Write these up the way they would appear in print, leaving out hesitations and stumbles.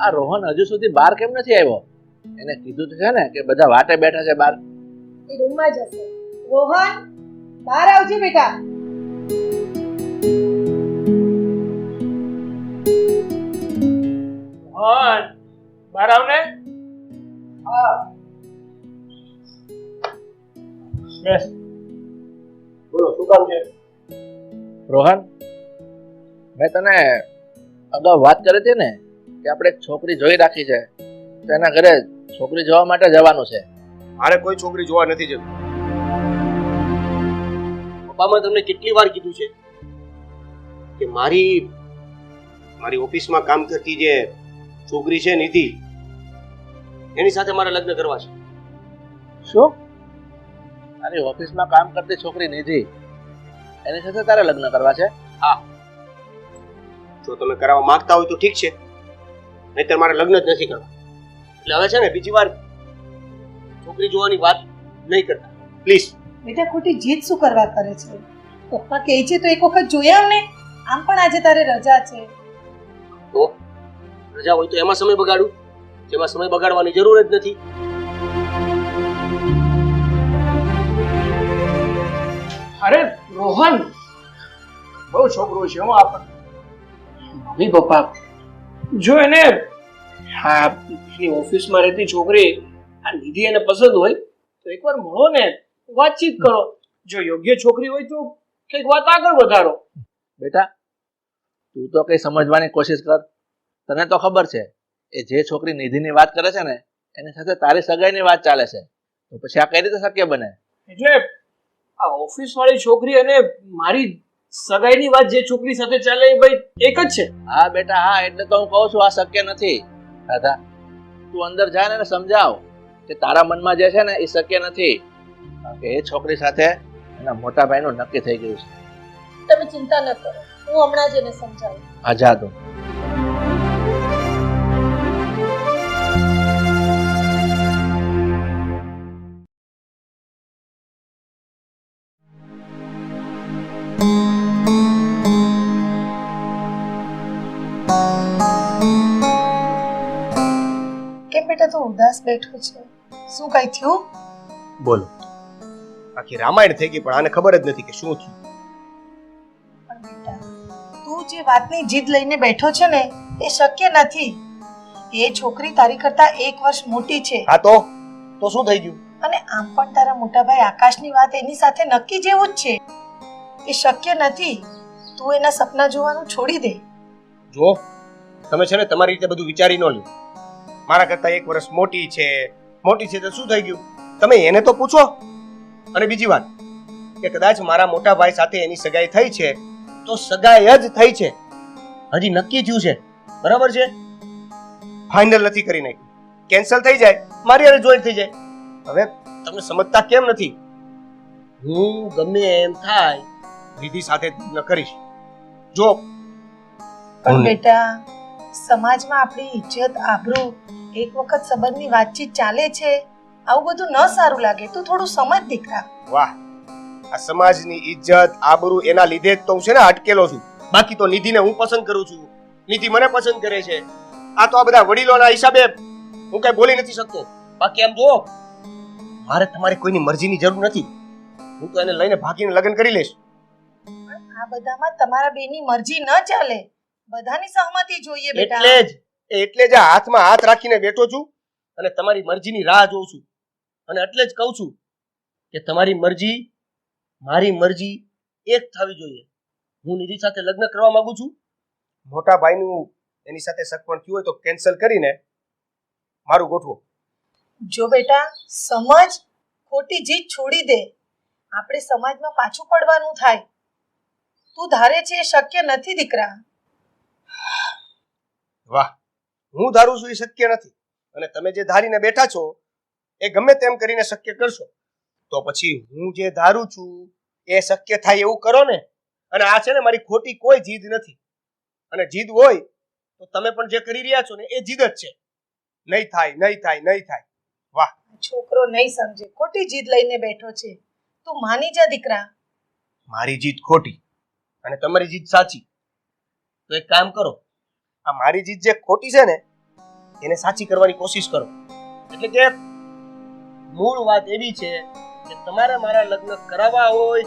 આ રોહન હજુ સુધી બહાર કેમ નથી આવ્યો? એને કીધું તો છે ને કે બધા વાટે બેઠા છે બહાર. એ રૂમમાં જશે. રોહન, બહાર આવજે બેટા. રોહન, બહાર આવ ને. હા. બેસ. બોલો, શું કામ છે? રોહન, મેં તને અગાઉ વાત કરી હતી ને કે આપણે એક છોકરી જોઈ રાખી છે, તો એના ઘરે છોકરી જોવા માટે જવાનું છે. મારે કોઈ છોકરી જોવા નથી જતું. પપ્પા, મેં તમને કેટલી વાર કીધું છે કે મારી ઓફિસમાં કામ કરતી જે છોકરી છે નિધિ, એની સાથે મારે લગ્ન કરવા છે. શું? તારી ઓફિસમાં કામ કરતી છોકરી નિધિ, એની સાથે તારે લગ્ન કરવા છે? હા, જો તમે કરાવવા માંગતા હોય તો ઠીક છે, નહીંતર મારે લગ્ન જ નથી કરવા. એટલે હવે છે ને બીજી વાર છોકરી જોવાની વાત નહીં કરતા, પ્લીઝ. બેટા, ખોટી જીદ શું કરવા કરે છે? પપ્પા કહે છે તો એક વખત જોઈ આવ ને. આમ પણ આજે તારે રજા છે. તો રજા હોય તો એમાં સમય બગાડું, જેમાં સમય બગાડવાની જરૂર જ નથી. અરે રોહન, બહુ છોકરો છે હું આપણ. મમ્મી પપ્પા, જો એને હા એની ઓફિસમાં રહેતી છોકરી આ નિધિ એને પસંદ હોય તો એકવાર મળો ને, વાતચીત કરો. જો યોગ્ય છોકરી હોય તો કંઈક વાત આગળ વધારો. બેટા, તું તો કઈ સમજવાની કોશિશ કર. તને તો ખબર છે એ જે છોકરી નિધિની વાત કરે છે ને એની સાથે તારી સગાઈની વાત ચાલે છે, તો પછી આ કઈ રીતે શક્ય બને? એટલે આ ઓફિસ વાળી છોકરી અને મારી સગાઈની વાત જે છોકરી સાથે ચાલે એ ભાઈ એક જ છે. હા બેટા, હા, એટલે તો હું કહું છું આ શક્ય નથી. દાદા, તું અંદર જા ને એને સમજાવ કે તારા મનમાં જે છે ને એ શક્ય નથી, કારણ કે એ છોકરી સાથે એના મોટા ભાઈનું નક્કી થઈ ગયું છે. તમે ચિંતા ન કરો, હું હમણાં જ એને સમજાવું. હા, જા તું. કેમ બેટા તું ઉદાસ બેઠો છે? શું કઈ થયું? બોલો. આખી રામાયણ થઈ ગઈ પણ આને ખબર જ નથી કે શું થયું. પણ બેટા, તું જે વાતની જીદ લઈને બેઠો છે ને એ શક્ય નથી. એ છોકરી તારી કરતા 1 વર્ષ મોટી છે. હા તો શું થઈ ગયું? અને આમ પણ તારા મોટા ભાઈ આકાશની વાત એની સાથે નક્કી જેવું જ છે. એ શક્ય નથી. તું એના સપના જોવાનું છોડી દે. જો તમે છે ને તમારી રીતે બધું વિચારી ન લ્યો. મારા કરતા 1 વર્ષ મોટી છે તો શું થઈ ગયું? તમે એને તો પૂછો. અને બીજી વાત કે કદાચ મારા મોટા ભાઈ સાથે એની સગાઈ થઈ છે તો સગાઈ જ થઈ છે, હજી નક્કી થયું છે, બરાબર છે? ફાઇનલ નથી કરી નાખ્યું. કેન્સલ થઈ જાય, મારી હારે જોઈન થઈ જાય. હવે તમે સમજતા કેમ નથી? હું ગમે એમ થાય નિધિ સાથે લગ્ન કરીશ. જો પણ બેટા, સમાજમાં આપણી ઇજ્જત આબરૂ એક વખત સંબંધની વાતચીત ચાલે છે, આવું બધું ન સારું લાગે. તું થોડું સમજ દીકરા. વાહ, આ સમાજની ઇજ્જત આબરૂ એના લીધે જ તો હું છે ને અટકેલો છું. બાકી તો નિધિને હું પસંદ કરું છું, નિધિ મને પસંદ કરે છે. આ તો આ બધા વડીલોના હિસાબે હું કઈ બોલી નથી શકતો. બાકી આમ જો, મારે તમારી કોઈની મરજીની જરૂર નથી. હું તો એને લઈને ભાગીને લગ્ન કરી લઈશ. પણ આ બધામાં તમારા બેની મરજી ન ચાલે. બધાની સહમતિ જોઈએ બેટા. એટલે જ આ હાથમાં હાથ રાખીને બેઠો છું અને તમારી મરજીની રાહ જોઉં છું. અને એટલે જ કહું છું કે તમારી મરજી મારી મરજી એક થવી જોઈએ. હું નિધિ સાથે લગ્ન કરવા માંગુ છું. મોટા ભાઈનું એની સાથે સગપણ થયું હોય તો કેન્સલ કરીને મારું ગોઠવો. જો બેટા, સમજ, ખોટી જીદ છોડી દે. આપણે સમાજમાં પાછું પડવાનું થાય. તું ધારે છે એ શક્ય નથી દીકરા. વાહ, હું ધારું છું એ શક્ય નથી અને તમે જે ધારીને બેઠા છો એ ગમે તેમ કરીને શક્ય કરશો. તો પછી હું જે ધારું છું એ શક્ય થાય એવું કરો ને. અને આ છે ને મારી ખોટી કોઈ જીદ નથી. અને જીદ હોય તો તમે પણ જે કરી રહ્યા છો ને એ જીદ જ છે. નહીં થાય. વાહ, છોકરો નહીં સમજે, ખોટી જીદ લઈને બેઠો છે. તું માની જા દીકરા. મારી જીદ ખોટી અને તમારી જીદ સાચી. તો એક કામ કરો, આ મારી જીદ જે ખોટી છે ને એને સાચી કરવાની કોશિશ કરો. એટલે કે મૂળ વાત એવી છે કે તમારે મારા લગ્ન કરાવવા હોય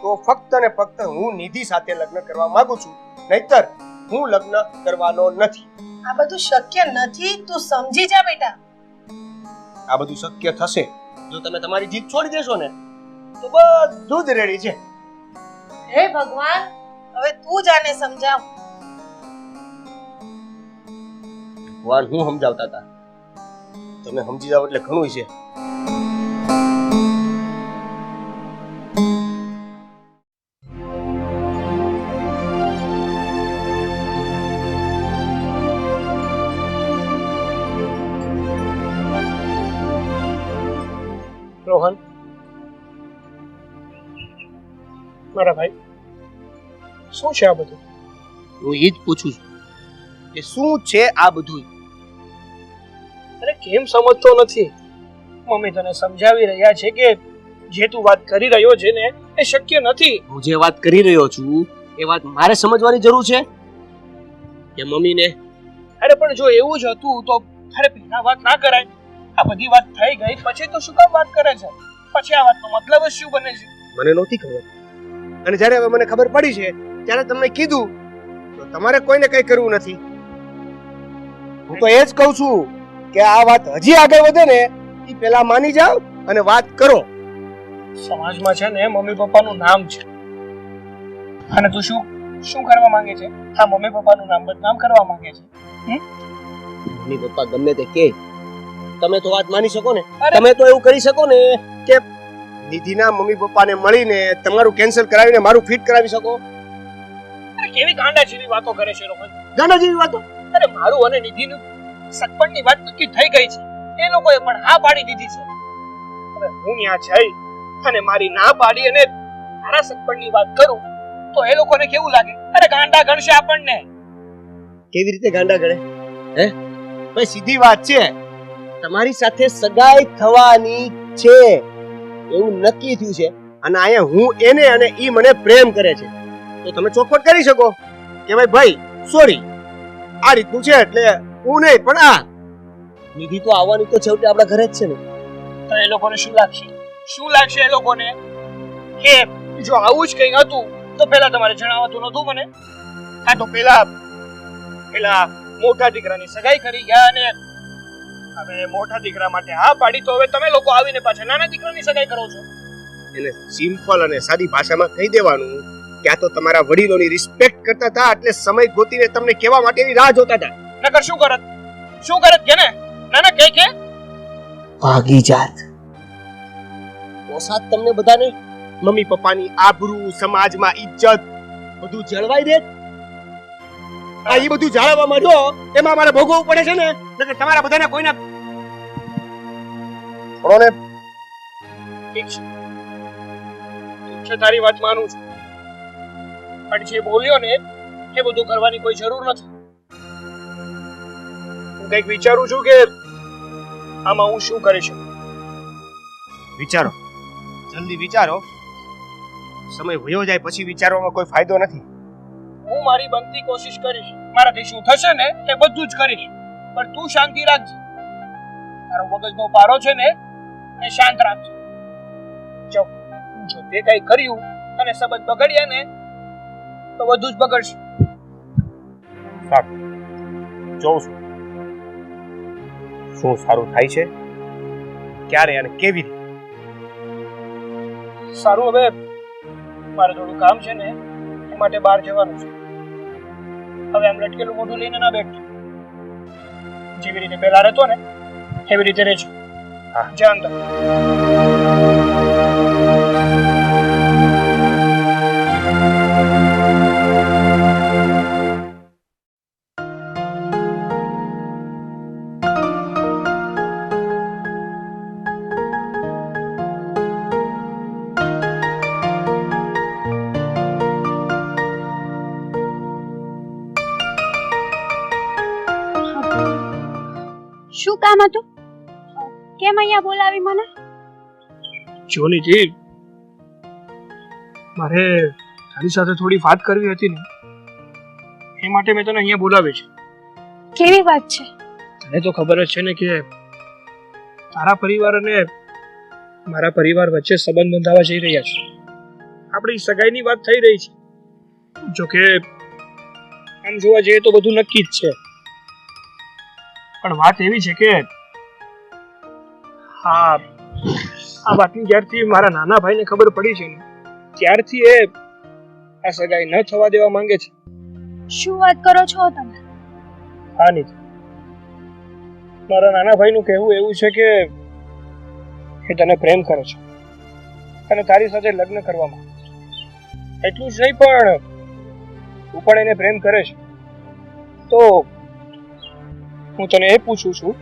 તો ફક્ત ને ફક્ત હું નિધિ સાથે લગ્ન કરવા માંગુ છું, નહીતર હું લગ્ન કરવાનો નથી. આ બધું શક્ય નથી, તું સમજી જા બેટા. આ બધું શક્ય થશે જો તમે તમારી જીદ છોડી દેશો ને તો બધું જ રેડી છે. હે ભગવાન, હવે તું જ આને સમજાવ. ભગવાન હું સમજાવતા હતા, તમે સમજી જાવ એટલે ઘણું છે. રોહન, મારા ભાઈ, શું છે આ બધું? હું એ જ પૂછું છું કે શું છે આ બધું? અરે કેમ સમજતો નથી? મમ્મી તને સમજાવી રહ્યા છે કે જે તું વાત કરી રહ્યો છે ને એ શક્ય નથી. હું જે વાત કરી રહ્યો છું એ વાત મારે સમજવાની જરૂર છે કે મમ્મીને? અરે પણ જો એવું જ હતું તો અરે પહેલા વાત ના કરાય. આ બધી વાત થઈ ગઈ પછી તો શું કામ વાત કરે છે? પછી આ વાતનો મતલબ જ શું બને છે? મને નહોતી ખબર, અને જ્યારે હવે મને ખબર પડી છે ત્યારે તમને કીધું તો તમારે કોઈને કંઈ કરવું નથી. હું તો એ જ કહું છું કે આ વાત હજી આગળ વધે ને એ પહેલા માની જાઓ અને વાત કરો. સમાજમાં છે ને મમ્મી પપ્પાનું નામ છે, અને તું શું કરવા માંગે છે? હા, મમ્મી પપ્પાનું નામ બદનામ કરવા માંગે છે. મમ્મી પપ્પા ગમે તે કે તમે તો વાત માની શકો ને? અરે! તમે તો એવું કરી શકો ને કે નિધિના મમ્મી પપ્પાને મળીને તમારું કેન્સલ કરાવીને મારું ફિટ કરાવી શકો. અરે કેવી ગાંડા જેવી વાતો કરે છે રોહન. ગાંડા જેવી વાતો? અરે મારું અને નિધિનું સગપણની વાત નક્કી થઈ ગઈ છે, એ લોકોએ પણ હા પાડી દીધી છે. હવે હું ત્યાં જઈ અને મારી ના પાડી અને મારા સગપણની વાત કરું તો એ લોકોને કેવું લાગે? અરે ગાંડા ગણશે આપણને. કેવી રીતે ગાંડા ગણે? હે ભાઈ, સીધી વાત છે, તમારી સાથે સગાઈ થવાની છે એવું નક્કી થયું છે, અને અહીંયા હું એને અને ઈ મને પ્રેમ કરે છે, તો તમે ચોખવટ કરી શકો કે ભાઈ સોરી, આ રીતનું છે એટલે હું નહીં, પણ આ નિધિ તો આવવાની તો છેવટે આપણા ઘરે જ છે ને. તો એ લોકોને શું લાગશે? શું લાગશે એ લોકોને કે જો આવું જ કંઈ હતું તો પહેલા તમારે જણાવતું નહોતું મને? હા, તો પહેલા મોટા દીકરાની સગાઈ કરી ગયા અને હવે મોટા દીકરા માટે હા પાડી, તો હવે તમે લોકો આવીને પાછા નાના દીકરાની સગાઈ કરો છો. એને સિમ્પલ અને સાદી ભાષામાં કહી દેવાનું કે આ તો તમારા વડીલોની રિસ્પેક્ટ કરતા હતા એટલે સમય ગોતીને તમને કહેવા માટેની રાહ જોતા હતા. નકર શું કરત કે ને? નાના કે ભાગી જાત. ઓસાદ તમને બધાને મમ્મી પપ્પાની આબરૂ, સમાજમાં ઇજ્જત બધું જળવાઈ દે. આ ઈ બધું જાળવવા માંડ્યો એમાં મારે ભોગવવું પડે છે ને, નકર તમારા બધાને કોઈને છોડો ને. ઠીક છે, તારી વાત માનું છું, પણ જે બોલ્યો ને એ બધું કરવાની કોઈ જરૂર નથી. હું કંઈક વિચારું છું કે આમાં હું શું કરી શકું. વિચારો, જલ્દી વિચારો, સમય વયો જાય પછી વિચારવામાં કોઈ ફાયદો નથી. હું મારી બનતી કોશિશ કરીશ, મારાથી શું થશે ને એ બધું જ કરીશ, પણ તું શાંતિ રાખજે. તારો મગજનો પારો છે ને એ શાંત રાખજે. જો તે કઈ કર્યું અને સંબંધ બગડ્યા ને તો બધું જ બગડશે. જોઉં છું શું સારું થાય છે, ક્યારે અને કેવી રીતે. સારું, હવે મારે થોડું કામ છે ને એ માટે બહાર જવાનું છે. હવે આમ લટકેલું મોઢું લઈને ના બેઠ. જેવી રીતે પહેલા રહેતો ને એવી રીતે રહેજો. હા, જા અંદર. શું કામ હતું? કેમ અહીંયા બોલાવી મને? જોનીજી, મારે તારી સાથે થોડી વાત કરવી હતી ને એ માટે મેં તને અહીંયા બોલાવી છે. કેવી વાત છે? તને તો ખબર જ છે ને કે તારા પરિવાર અને મારા પરિવાર વચ્ચે સંબંધ બંધાવા જઈ રહ્યા છે. આપણી સગાઈની વાત થઈ રહી છે. જોકે આમ જોવા જઈએ તો બધું નક્કી જ છે, પણ વાત એવી છે કે આ વાતની જ્યારથી મારા નાના ભાઈને ખબર પડી છે ને ત્યારથી એ આ સગાઈ ન થવા દેવા માંગે છે. શું વાત કરો છો તમે? હા નહીં, મારા નાના ભાઈનું કહેવું એવું છે કે એ તને પ્રેમ કરે છે અને તારી સાથે લગ્ન કરવા માંગે છે. એટલું જ નહીં પણ તું પણ એને પ્રેમ કરે છે. તો હું તને એ પૂછું છું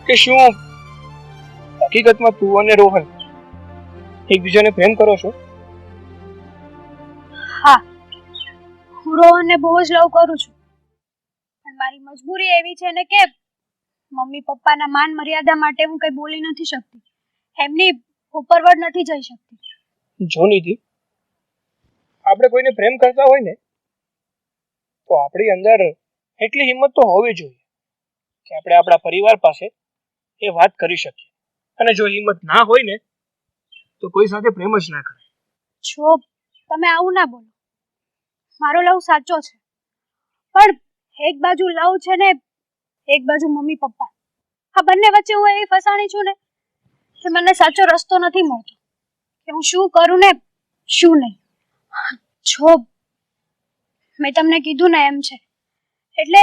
કે શું હકીકતમાં તું અને રોહન એકબીજાને પ્રેમ કરો છો? હા, હું રોહનને બહુ જ લવ કરું છું, પણ મારી મજબૂરી એવી છે ને કે મમ્મી પપ્પાના માન મર્યાદા માટે હું કંઈ બોલી નથી શકતી, એમની ઉપરવટ નથી જઈ શકતી. જો નિધિ, આપણે કોઈને પ્રેમ કરતા હોય ને તો આપણી અંદર એટલી હિંમત તો હોવી જોઈએ કે આપણે આપણા પરિવાર પાસે એ વાત કરી શકીએ. અને જો હિંમત ના હોય ને તો કોઈ સાથે પ્રેમ જ ના કરે. જો તમે આવું ના બોલો, મારો લવ સાચો છે, પણ એક બાજુ લવ છે ને એક બાજુ મમ્મી પપ્પા, આ બંને વચ્ચે હું એવી ફસાણી છું ને કે મને સાચો રસ્તો નથી મળતો કે હું શું કરું ને શું નહીં. જો મેં તમને કીધું ને એમ છે એટલે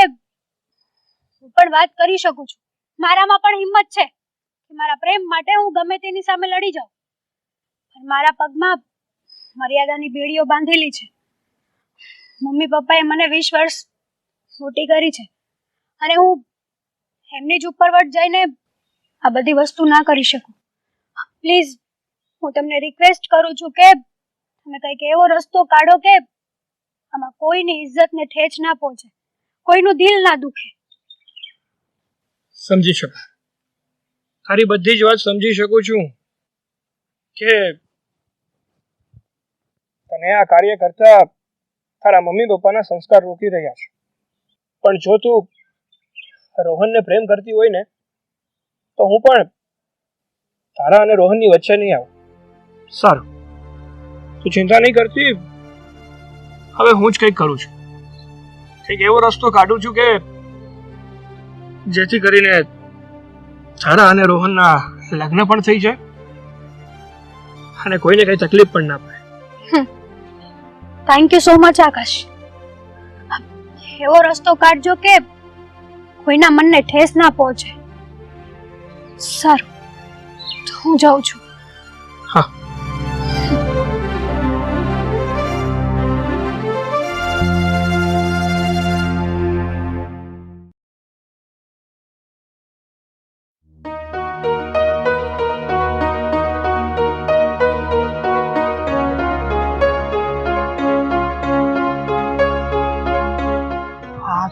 હું પણ વાત કરી શકું છું. મારામાં પણ હિંમત છે કે મારા પ્રેમ માટે હું ગમે તેની સામે લડી જાઉં, પણ મારા પગમાં મર્યાદાની બેડીઓ બાંધેલી છે. મમ્મી પપ્પાએ મને 20 વર્ષ મોટી કરી છે અને હું એમની જ ઉપરવટ જઈને આ બધી વસ્તુ ના કરી શકું. પ્લીઝ હું તમને રિક્વેસ્ટ કરું છું કે તમે કંઈક એવો રસ્તો કાઢો કે આમાં કોઈની ઇજ્જતને ઠેચ ના પહોંચે, કોઈનું દિલ ના દુખે. સમજી શકું, તારી બધી જ વાત સમજી શકું છું કે તને આ કાર્ય કરતા તારા મમ્મી પપ્પાના સંસ્કાર રોકી રહ્યા છે. પણ જો તું રોહનને પ્રેમ કરતી હોય ને તો હું પણ તારા અને રોહનની વચ્ચે નહીં આવું. સારું, તું ચિંતા નહીં કરતી. હવે હું જ કંઈક કરું છું, કંઈક એવો રસ્તો કાઢું છું કે જેથી કરીને તારા અને રોહનના લગ્ન પણ થઈ જાય અને કોઈને કઈ તકલીફ પણ ના પડે. થેન્ક યુ સો મચ આકાશ. એવો રસ્તો કાઢજો કે કોઈના મનને ઠેસ ના પહોંચે. સારું, તો હું જાઉં છું. હા.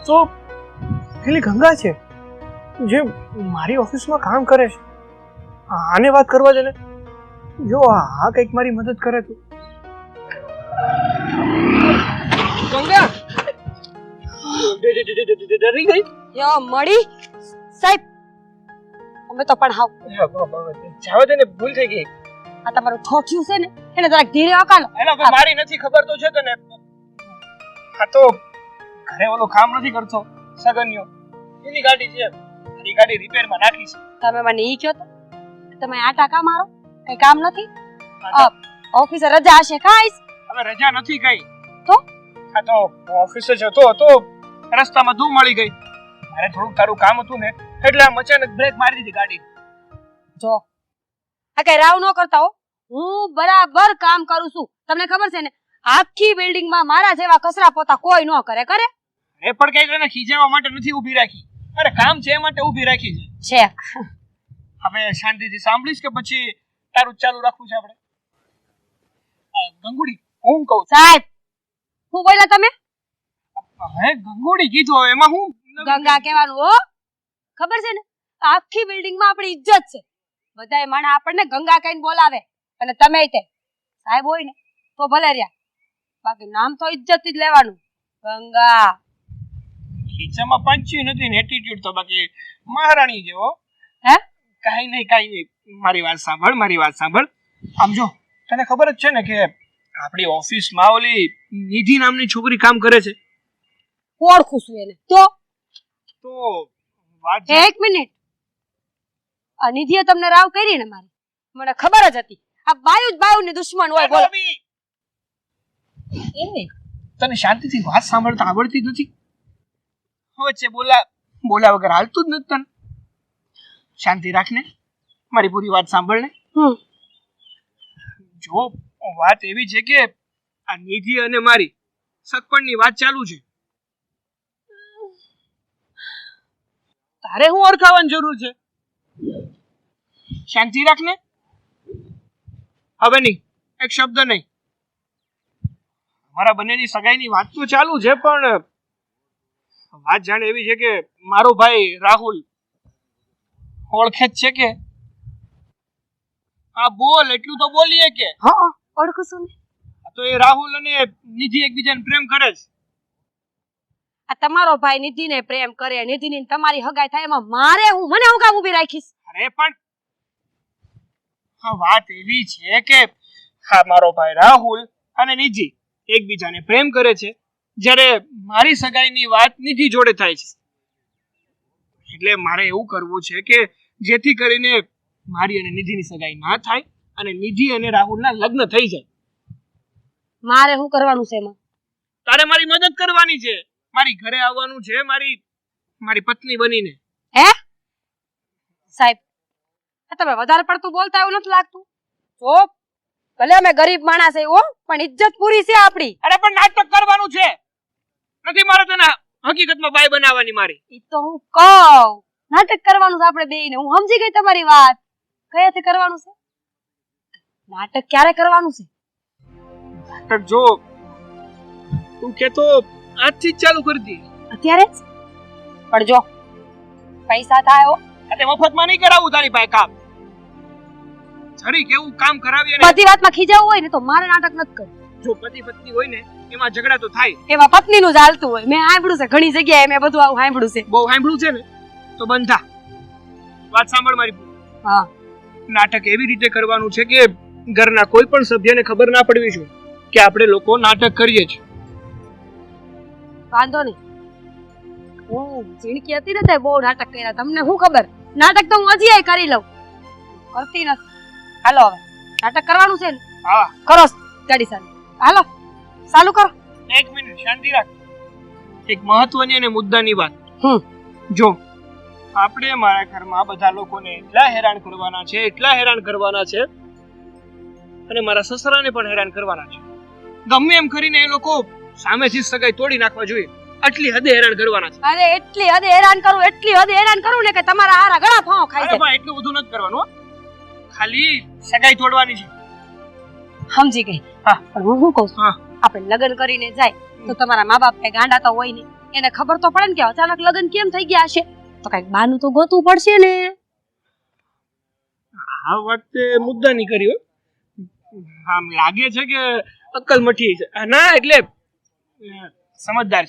તો પેલી ગંગા છે જે મારી ઓફિસમાં કામ કરે છે. આને વાત કરવા છે ને, જો આ કંઈક મારી મદદ કરે તો. ગંગા ડરી ગઈ? યો મળી સાહેબ, અમે તો પણ હાવ જાવ દે ને, ભૂલ થઈ ગઈ. આ તમારું ઠોઠિયું છે ને એને જરાક ધીરે હકાલો. એલા મારી નથી ખબર તો છે તને. આ તો ઘરે ઓલો કામ નથી કરતો સગન્યો, એની ગાડી છે, મારી ગાડી રિપેરમાં નાખી છે. તમે મને ઈ કહો તો તમે આટા કા મારો, કઈ કામ નથી? ઓફિસે રજા હશે ખાઈશ. હવે રજા નથી કઈ તો આ તો ઓફિસે જતો હતો, રસ્તામાં ધૂળ મળી ગઈ. મારે થોડુંક તારું કામ હતું ને એટલે આમ અચાનક બ્રેક મારી દીધી ગાડી. જો આ કઈ રાવ ન કરતા હો, હું બરાબર કામ કરું છું. તમને ખબર છે ને આખી બિલ્ડિંગમાં મારા જેવા કચરા પોતા કોઈ ન કરે. કરે એ પણ કઈ તને ખીજાવવા માટે નથી ઊભી રાખી, અરે કામ છે એ માટે ઊભી રાખી છે. છે હવે શાંતિથી સાંભળીશ કે પછી તારું ચાલુ રાખવું છે આપણે? ગંગુડી હું કહું સાહેબ, હું બોલ્યા તમે? હે ગંગુડી કીધું, હવે એમાં હું ગંગા કહેવાનું હો. ખબર છે ને આખી બિલ્ડિંગમાં આપણી ઇજ્જત છે, બધાય માણા આપણને ગંગા કહીને બોલાવે. અને તમે તે સાહેબ હોય ને તો ભલે રહ્યા, બાકી નામ તો ઇજ્જત જ લેવાનું. ગંગા ખીચામાં પંચ્યું નથી ને એટીટ્યુડ તો બાકી મહારાણી જેવો. હે? કાંઈ નહીં મારી વાત સાંભળ. આમ જો તને ખબર જ છે ને કે આપણી ઓફિસમાં ઓલી નિધિ નામની છોકરી કામ કરે છે. ઓળખું છું એને. તો વાત એક મિનિટ, આ નિધિએ તમને રાવ કરી ને મારી, મને ખબર જ હતી. આ બાયુની દુશ્મન હોય. બોલો. એમ નહીં, તને શાંતિથી વાત સાંભળતા આવડતી જ નથી. વચ્ચે બોલ્યા વગર હાલતું જ નથી તને. શાંતિ રાખને, મારી પૂરી વાત સાંભળને. જો વાત એવી છે કે આ નિધિ અને મારી સગપણની વાત ચાલુ છે. તારે હું ઓળખાવાની જરૂર છે? શાંતિ રાખને. હવે નહીં, એક શબ્દ નહીં. અમારા બંનેની સગાઈની વાત તો ચાલુ છે, પણ વાત જાણે એવી છે કે મારો ભાઈ રાહુલ ઓળખે જ છે કે આ બોલ એટલું તો બોલીએ કે હા ઓળખું છું ને. તો એ રાહુલ અને નિધિ એકબીજાને પ્રેમ કરે છે. આ તમારો ભાઈ નિધિને પ્રેમ કરે, નિધિની તમારી હગાઈ થાય, એમાં મને હું કામ ઊભી રાખીશ? અરે પણ હા વાત એવી છે કે હા મારો ભાઈ રાહુલ અને નિધિ એકબીજાને પ્રેમ કરે છે, જ્યારે મારી સગાઈની વાત નિધિ જોડે થાય છે. એટલે મારે એવું કરવું છે કે જેથી કરીને મારી અને નિધિની સગાઈ ના થાય અને નિધિ અને રાહુલના લગ્ન થઈ જાય. મારે શું કરવાનું છે એમાં? તારે મારી મદદ કરવાની છે. મારી ઘરે આવવાનું છે, મારી પત્ની બનીને. હે સાહેબ, તમે વધારે પડતું બોલતા એવું નથી લાગતું? જો ભલે અમે ગરીબ માણસ છે હો, પણ ઇજ્જત પૂરી છે આપણી. અરે પણ નાટક કરવાનું છે, નથી મારે તને હકીકતમાં બાઈ બનાવવાની. મારી ઈ તો હું કહું, નાટક કરવાનું છે આપણે બેયને. હું સમજી ગઈ તમારી વાત. કયાથી કરવાનું છે નાટક? ક્યારે કરવાનું છે નાટક? જો તું કે તો આજથી જ ચાલુ કરી દે. અત્યારે જ? પણ જો પૈસા થાય હો. એટલે મફતમાં નહીં કરાવું તારી પાસે કામ. જરી કેવું કામ કરાવી અને બધી વાતમાં ખીજાવું હોય ને તો મારે નાટક નથી કરવું. જો પતિ પત્ની હોય ને એમાં ઝઘડા તો થાય. એમાં પત્નીનું જ હાલતું હોય. મેં સાંભળ્યું છે ઘણી જગ્યાએ, મેં બધું આવું સાંભળ્યું છે. બહુ સાંભળ્યું છે ને તો બંધ થા. વાત સાંભળ મારી. હા, નાટક એવી રીતે કરવાનું છે કે ઘરના કોઈ પણ સભ્યને ખબર ના પડવી જોઈએ કે આપણે લોકો નાટક કરીએ છીએ. વાંધો નહીં. હું ઝીણકી હતી ને તે બહુ નાટક કર્યા. તમને શું ખબર? નાટક તો હું હજી કરી લઉં, કરતી નથી. હાલો હવે નાટક કરવાનું છે ને? હા કરો સ્ટડી સાથે. હાલો ચાલુ કરો. એક મિનિટ શાંતિ રાખ. એક મહત્વની અને મુદ્દાની વાત. જો આપણે મારા ઘરમાં બધા લોકોને એટલા હેરાન કરવાના છે અને મારા સસરાને પણ હેરાન કરવાના છે. ગમે એમ કરીને એ લોકો સામેથી સગાઈ તોડી નાખવા જોઈએ. આટલી હદે હેરાન કરવાના છે. અરે એટલી હદે હેરાન કરું ને કે તમારા હારા ગળા ફાંવ ખાઈ અરે જાય. પણ એટલું બધું નથી કરવાનું હો. ખાલી સગાઈ તોડવાની છે. સમજી ગઈ. હા. પણ હું શું કહું છું, હા. આપણે લગ્ન કરીને જાય તો તમારા મા બાપ કઈ ગાંડા તો હોય નહીં. એને ખબર તો પડે ને કે અચાનક લગ્ન કેમ થઈ ગયા હશે, તો કઈક બાનું તો ગોતવું પડશે ને. આ વખતે મુદ્દાની કરી હો. આમ લાગે છે કે અક્કલ મઠી છે. ના એટલે સમજદાર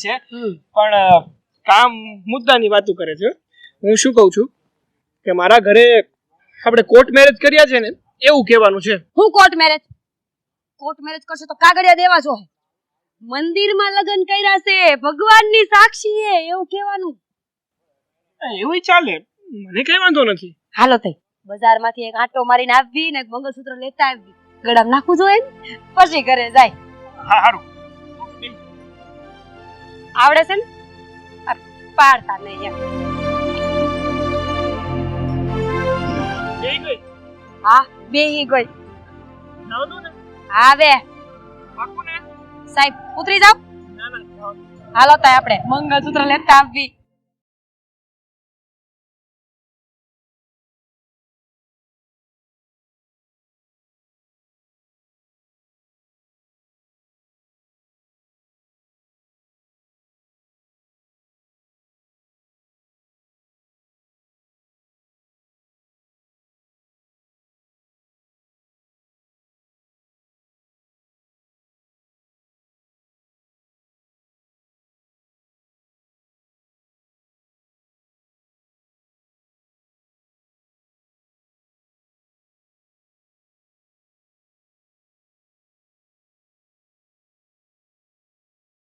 છે પણ કામ મુદ્દાની વાતો કરે છે. હું શું કહું છું કે મારા ઘરે આપણે કોર્ટ મેરેજ કર્યા છે ને એવું કહેવાનું છે. હું કોર્ટ મેરેજ કરશે તો કાગળિયા દેવા જો. મંદિરમાં લગ્ન કર્યા છે, ભગવાનની સાક્ષી છે એવું કહેવાનું. એવું ચાલે, મને કઈ વાંધો નથી. હાલો તઈ બજારમાંથી એક આંટો મારીને આવવી ને એક મંગળસૂત્ર લેતા આવવી. ગળામાં નાખવું જોઈએ ને પછી ઘરે જાય. હા હારું. આવડે છે ને? આ પાડતા નહીં એમ. જઈ ગઈ. હા બેહી ગઈ. નવદું ને આવે પાકું ને? સાહેબ ઉતરી જાવ. ના હાલો તઈ આપણે મંગળસૂત્ર લેતા આવવી.